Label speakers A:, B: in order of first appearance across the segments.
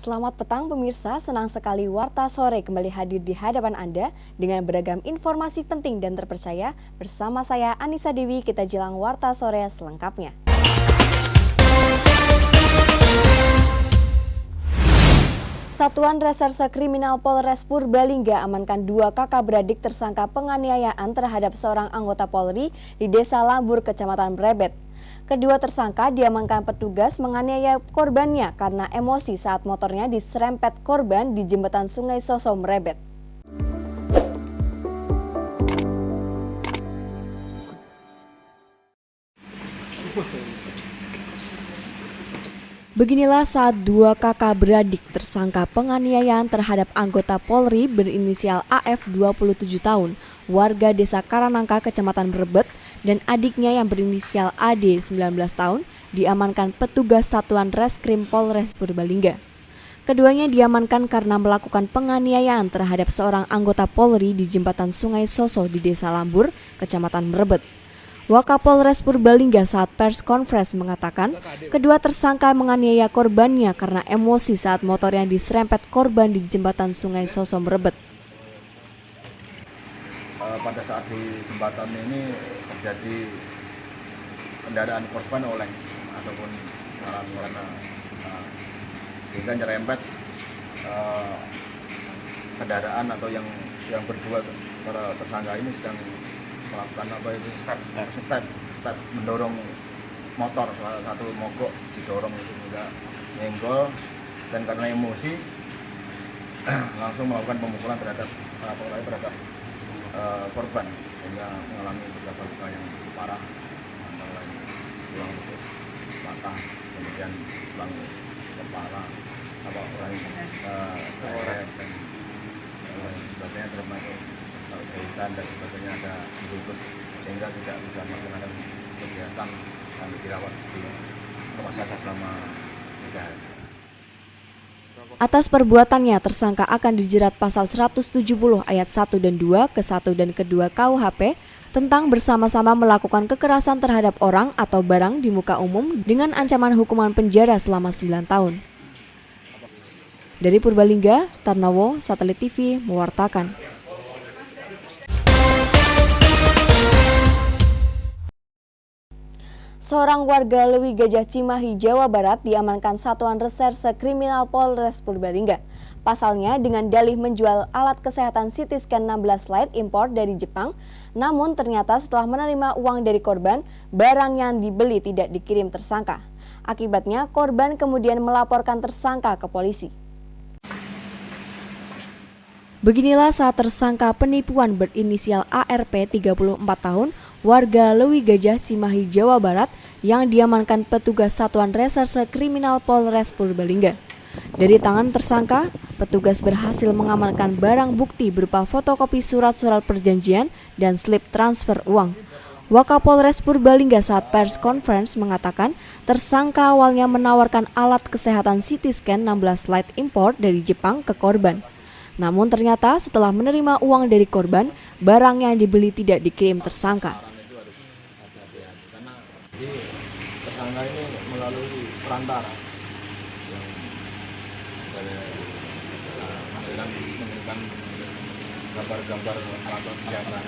A: Selamat petang pemirsa, senang sekali Warta Sore kembali hadir di hadapan Anda dengan beragam informasi penting dan terpercaya. Bersama saya Anissa Dewi, kita jelang Warta Sore selengkapnya. Satuan Reserse Kriminal Polres Purbalingga amankan 2 kakak beradik tersangka penganiayaan terhadap seorang anggota Polri di Desa Lambur, Kecamatan Mrebet. Kedua tersangka diamankan petugas menganiaya korbannya karena emosi saat motornya diserempet korban di jembatan Sungai Soso, Mrebet. Beginilah saat 2 kakak beradik tersangka penganiayaan terhadap anggota Polri berinisial AF 27 tahun, warga Desa Karanangka, Kecamatan Mrebet, dan adiknya yang berinisial AD 19 tahun diamankan petugas Satuan Reskrim Polres Purbalingga. Keduanya diamankan karena melakukan penganiayaan terhadap seorang anggota Polri di jembatan Sungai Soso di Desa Lambur, Kecamatan Mrebet. Wakapolres Purbalingga saat pers conference mengatakan kedua tersangka menganiaya korbannya karena emosi saat motornya diserempet korban di jembatan Sungai Soso, Mrebet.
B: Pada saat di jembatan ini terjadi kendaraan korban oleng ataupun karena sehingga nyerempet kendaraan atau yang berdua para tersangka ini sedang melakukan step mendorong motor, salah satu mogok didorong itu juga nyenggol, dan karena emosi langsung melakukan pemukulan terhadap korban sehingga mengalami beberapa luka yang parah, antara lain tulang rusuk patah, kemudian tulang kepala, leher dan lain sebagainya, termasuk jahitan dan sebagainya ada di lutut, sehingga tidak bisa melakukan kegiatan dan dirawat di rumah sakit selama 3 hari.
A: Atas perbuatannya, tersangka akan dijerat pasal 170 ayat 1 dan 2 ke 1 dan ke 2 KUHP tentang bersama-sama melakukan kekerasan terhadap orang atau barang di muka umum dengan ancaman hukuman penjara selama 9 tahun. Dari Purbalingga, Tarnowo, Satelit TV mewartakan. Seorang warga Lewi Gajah Cimahi, Jawa Barat diamankan Satuan Reserse Kriminal Polres Purbalingga. Pasalnya dengan dalih menjual alat kesehatan CT scan 16 slide impor dari Jepang, namun ternyata setelah menerima uang dari korban, barang yang dibeli tidak dikirim tersangka. Akibatnya korban kemudian melaporkan tersangka ke polisi. Beginilah saat tersangka penipuan berinisial ARP 34 tahun, warga Lewi Gajah Cimahi, Jawa Barat yang diamankan petugas Satuan Reserse Kriminal Polres Purbalingga. Dari tangan tersangka, petugas berhasil mengamankan barang bukti berupa fotokopi surat-surat perjanjian dan slip transfer uang. Wakapolres Purbalingga saat pers conference mengatakan tersangka awalnya menawarkan alat kesehatan CT scan 16 slide impor dari Jepang ke korban. Namun ternyata setelah menerima uang dari korban, barang yang dibeli tidak dikirim tersangka.
B: Jadi tersangka ini melalui perantara yang memberikan gambar-gambar alat kesehatan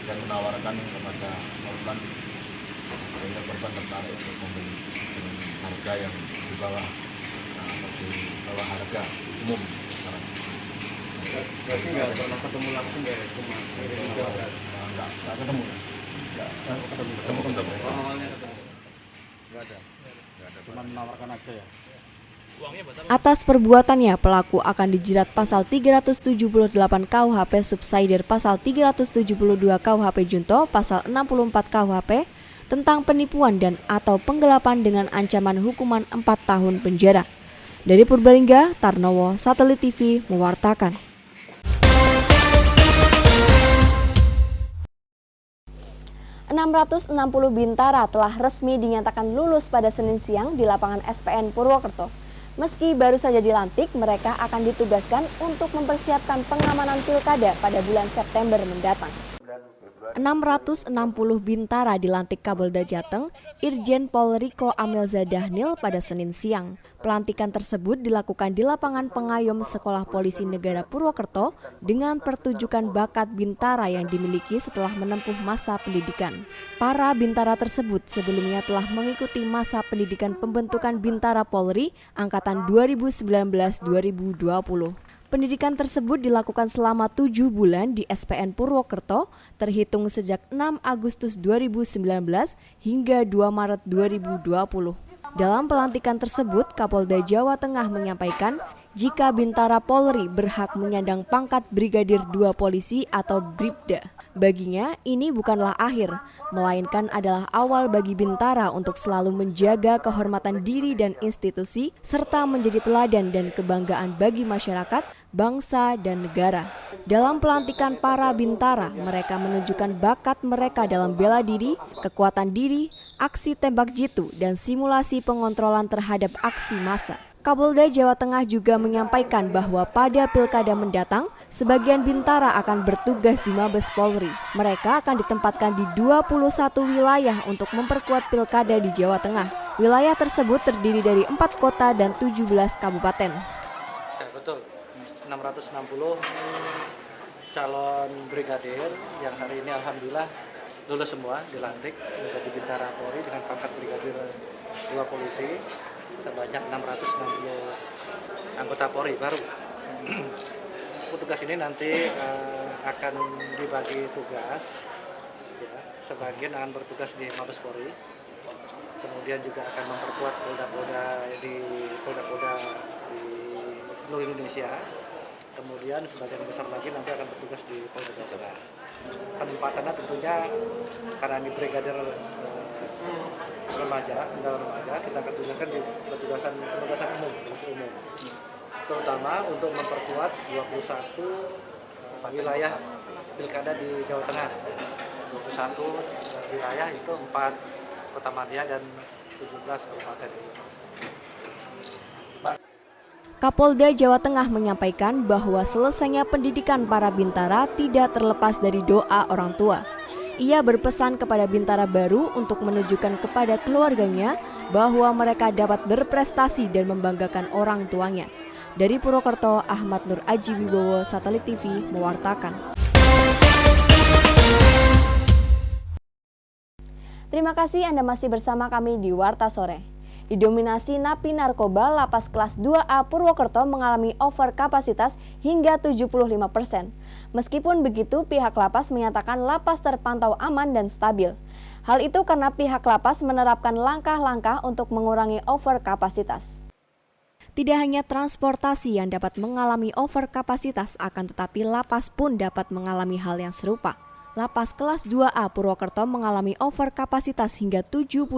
B: dan menawarkan kepada korban sehingga korban tertarik untuk membeli dengan harga yang di bawah harga umum.
C: Berarti nggak pernah ketemu langsung ya, cuma
B: nggak ketemu.
C: Awalnya ketemu. Nggak ada. Cuma menawarkan aja ya.
A: Atas perbuatannya, pelaku akan dijerat pasal 378 KUHP Subsider, pasal 372 KUHP Junto, pasal 64 KUHP tentang penipuan dan atau penggelapan dengan ancaman hukuman 4 tahun penjara. Dari Purbalingga, Tarnowo, Satelit TV mewartakan. ...660 Bintara telah resmi dinyatakan lulus pada Senin siang di lapangan SPN Purwokerto. Meski baru saja dilantik, mereka akan ditugaskan untuk mempersiapkan pengamanan pilkada pada bulan September mendatang. 660 bintara dilantik Kapolda Jateng, Irjen Pol Riko Amelza Dahnil pada Senin siang. Pelantikan tersebut dilakukan di lapangan pengayom Sekolah Polisi Negara Purwokerto dengan pertunjukan bakat bintara yang dimiliki setelah menempuh masa pendidikan. Para bintara tersebut sebelumnya telah mengikuti masa pendidikan pembentukan Bintara Polri Angkatan 2019-2020. Pendidikan tersebut dilakukan selama 7 bulan di SPN Purwokerto, terhitung sejak 6 Agustus 2019 hingga 2 Maret 2020. Dalam pelantikan tersebut, Kapolda Jawa Tengah menyampaikan jika Bintara Polri berhak menyandang pangkat Brigadir 2 Polisi atau Bribda. Baginya, ini bukanlah akhir, melainkan adalah awal bagi Bintara untuk selalu menjaga kehormatan diri dan institusi, serta menjadi teladan dan kebanggaan bagi masyarakat, bangsa, dan negara. Dalam pelantikan para Bintara, mereka menunjukkan bakat mereka dalam bela diri, kekuatan diri, aksi tembak jitu, dan simulasi pengontrolan terhadap aksi massa. Kapolda Jawa Tengah juga menyampaikan bahwa pada pilkada mendatang, sebagian Bintara akan bertugas di Mabes Polri. Mereka akan ditempatkan di 21 wilayah untuk memperkuat pilkada di Jawa Tengah. Wilayah tersebut terdiri dari 4 kota dan 17 kabupaten.
D: Ya, betul, 660 calon brigadir yang hari ini alhamdulillah lulus semua, dilantik menjadi Bintara Polri dengan pangkat Brigadir 2 Polisi. Sebanyak 660 anggota Polri baru. Petugas ini nanti akan dibagi tugas, ya, sebagian akan bertugas di Mabes Polri, kemudian juga akan memperkuat polda-polda di seluruh Indonesia, kemudian sebagian besar lagi nanti akan bertugas di Polda Jawa Tengah. Penempatannya tentunya karena ini brigadir remaja, kita akan tugaskan di petugasan umum, terutama untuk memperkuat 21 wilayah pilkada di Jawa Tengah. 21 wilayah itu 4 kota madya dan 17 kabupaten.
A: Kapolda Jawa Tengah menyampaikan bahwa selesainya pendidikan para Bintara tidak terlepas dari doa orang tua. Ia berpesan kepada Bintara baru untuk menunjukkan kepada keluarganya bahwa mereka dapat berprestasi dan membanggakan orang tuanya. Dari Purwokerto, Ahmad Nur Aji Wibowo, Satelit TV, mewartakan. Terima kasih Anda masih bersama kami di Warta Sore. Didominasi napi narkoba, lapas kelas 2A Purwokerto mengalami over kapasitas hingga 75%. Meskipun begitu, pihak lapas menyatakan lapas terpantau aman dan stabil. Hal itu karena pihak lapas menerapkan langkah-langkah untuk mengurangi over kapasitas. Tidak hanya transportasi yang dapat mengalami over kapasitas, akan tetapi lapas pun dapat mengalami hal yang serupa. Lapas kelas 2A Purwokerto mengalami over kapasitas hingga 75%.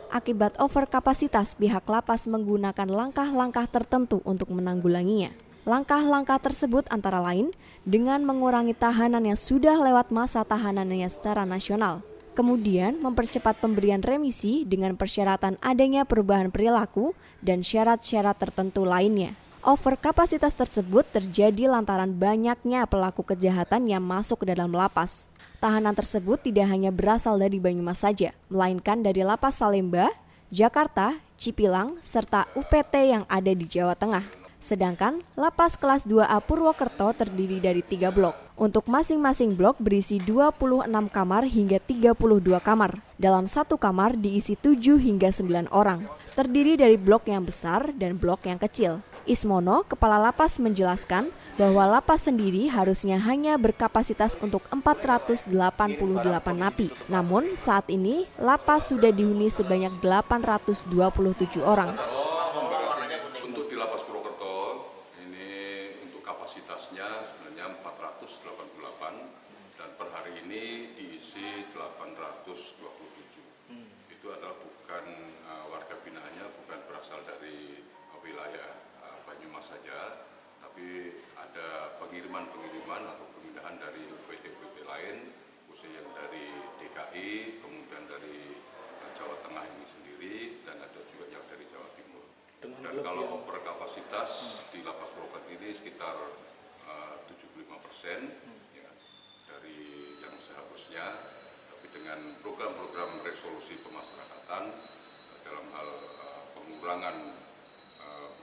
A: Akibat over kapasitas, pihak lapas menggunakan langkah-langkah tertentu untuk menanggulanginya. Langkah-langkah tersebut antara lain dengan mengurangi tahanan yang sudah lewat masa tahanannya secara nasional. Kemudian mempercepat pemberian remisi dengan persyaratan adanya perubahan perilaku dan syarat-syarat tertentu lainnya. Over kapasitas tersebut terjadi lantaran banyaknya pelaku kejahatan yang masuk ke dalam lapas. Tahanan tersebut tidak hanya berasal dari Banyumas saja, melainkan dari Lapas Salemba, Jakarta, Cipilang, serta UPT yang ada di Jawa Tengah. Sedangkan lapas kelas 2A Purwokerto terdiri dari 3 blok. Untuk masing-masing blok berisi 26 kamar hingga 32 kamar. Dalam satu kamar diisi 7 hingga 9 orang. Terdiri dari blok yang besar dan blok yang kecil. Ismono, kepala lapas menjelaskan bahwa lapas sendiri harusnya hanya berkapasitas untuk 488 napi. Namun saat ini lapas sudah dihuni sebanyak 827 orang.
E: Untuk di Lapas Purwokerto ini untuk kapasitasnya sebenarnya 488 dan per hari ini diisi 827. Itu adalah bukan warga binaannya, bukan berasal dari wilayah Banyumas saja, tapi ada pengiriman atau pemindahan dari UPT-UPT lain, khususnya yang dari DKI, kemudian dari Jawa Tengah ini sendiri, dan ada juga yang dari Jawa Timur. Dan kalau over kapasitas di Lapas Purwokerto ini sekitar 75%, ya, dari yang seharusnya, tapi dengan program-program resolusi pemasyarakatan dalam hal pengurangan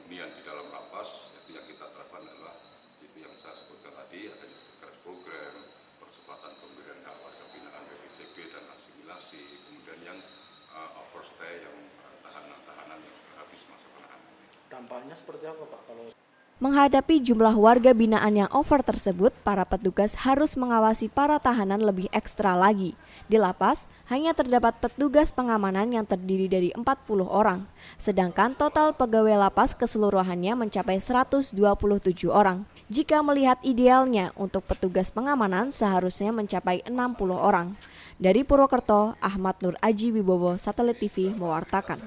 E: hunian di dalam lapas, itu yang kita terapkan adalah itu yang saya sebutkan tadi, adanya program percepatan pemberian hak warga binaan BPJB dan asimilasi, kemudian yang overstay, yang tahanan-tahanan yang sudah habis masa penahanan.
D: Dampaknya seperti apa Pak kalau
A: Menghadapi jumlah warga binaan yang over tersebut, para petugas harus mengawasi para tahanan lebih ekstra lagi. Di lapas, hanya terdapat petugas pengamanan yang terdiri dari 40 orang, sedangkan total pegawai lapas keseluruhannya mencapai 127 orang. Jika melihat idealnya untuk petugas pengamanan seharusnya mencapai 60 orang. Dari Purwokerto, Ahmad Nur Aji Wibowo, Satelit TV mewartakan.